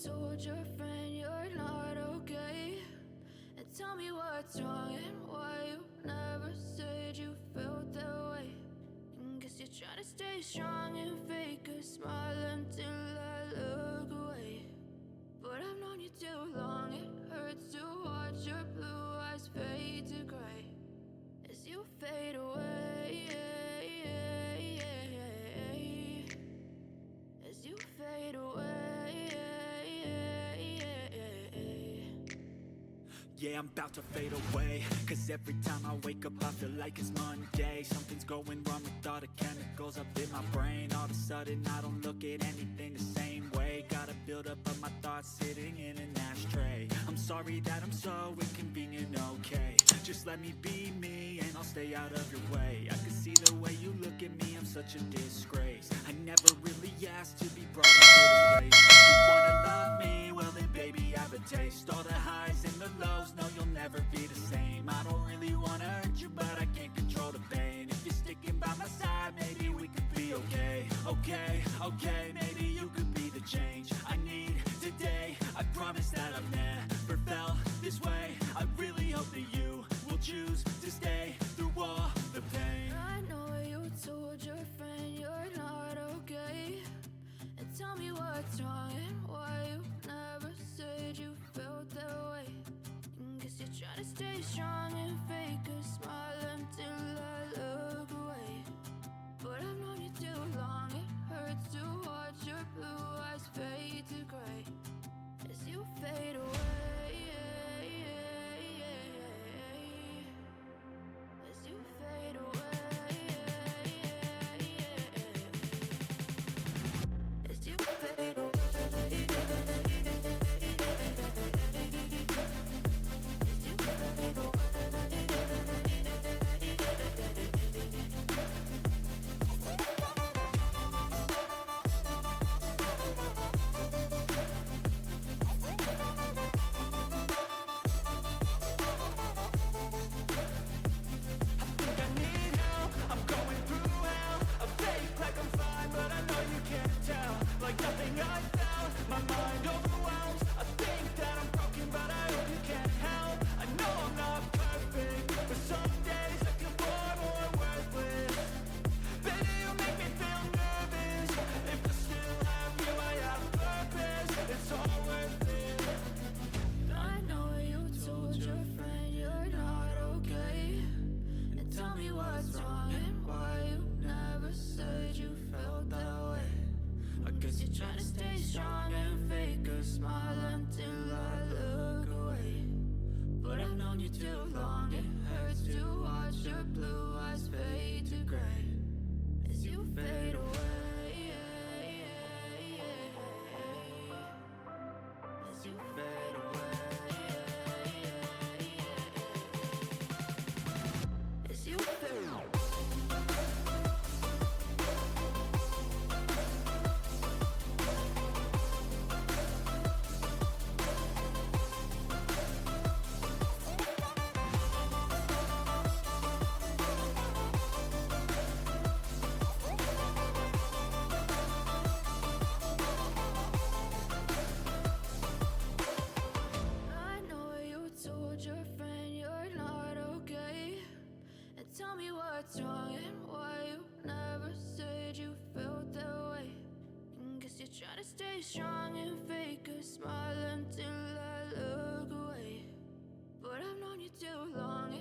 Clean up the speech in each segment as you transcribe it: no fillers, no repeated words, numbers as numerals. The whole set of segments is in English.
told your friend you're not okay, and tell me what's wrong and why you never said you felt that way. And guess you're trying to stay strong and fake a smile until I look away. But I've known you too long, it hurts to watch your blue eyes fade to gray as you fade away, as you fade away. Yeah, I'm about to fade away, cause every time I wake up I feel like it's Monday. Something's going wrong with all the chemicals up in my brain. All of a sudden I don't look at anything the same way. Gotta build up of my thoughts sitting in an ashtray. I'm sorry that I'm so inconvenient, okay. Just let me be me and I'll stay out of your way. I can see the way you look at me, I'm such a disgrace. I never really asked to be brought into this place. You wanna love me? Well then baby I have a taste. All the highs and the lows, no you'll never be the same. I don't really wanna hurt you but I can't control the pain. If you're sticking by my side, maybe we could be okay. Okay, maybe you could be the change I need today. I promise that I've never felt this way. I really hope that you will choose to stay through all the pain. I know you told your friend you're not okay, and tell me what's wrong and why you never said you felt that way. And guess you're trying to stay strong and fake a smile until I look away. But I've known you too long, it hurts to watch your blue eyes fade to gray as you fade away, as you fade away, as you fade away. Trying to stay strong and fake a smile until I look away. But I've known you too long, it hurts to watch your blue eyes fade to gray as you fade away, as you fade away, as you fade away. Tell me what's wrong and why you never said you felt that way. And guess you're trying to stay strong and fake a smile until I look away. But I've known you too long,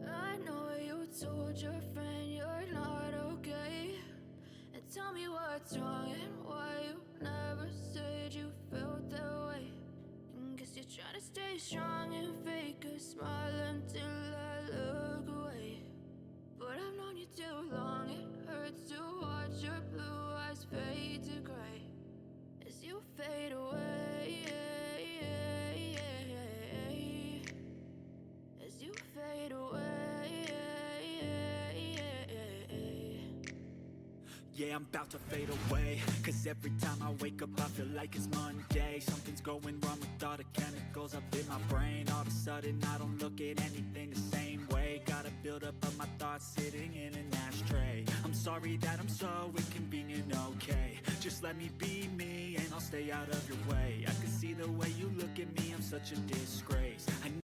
I know you told your friend you're not okay, and tell me what's wrong and why you never said you felt that way. And guess you're trying to stay strong and fake a smile until I look away. But I've known you too long, it hurts to watch your blue eyes fade to gray as you fade away, as you fade away. Yeah, I'm about to fade away, cause every time I wake up I feel like it's Monday. Something's going wrong with all the chemicals up in my brain. All of a sudden I don't look at anything the same way. Gotta build up of my thoughts sitting in an ashtray. I'm sorry that I'm so inconvenient, okay? Just let me be me and I'll stay out of your way. I can see the way you look at me, I'm such a disgrace.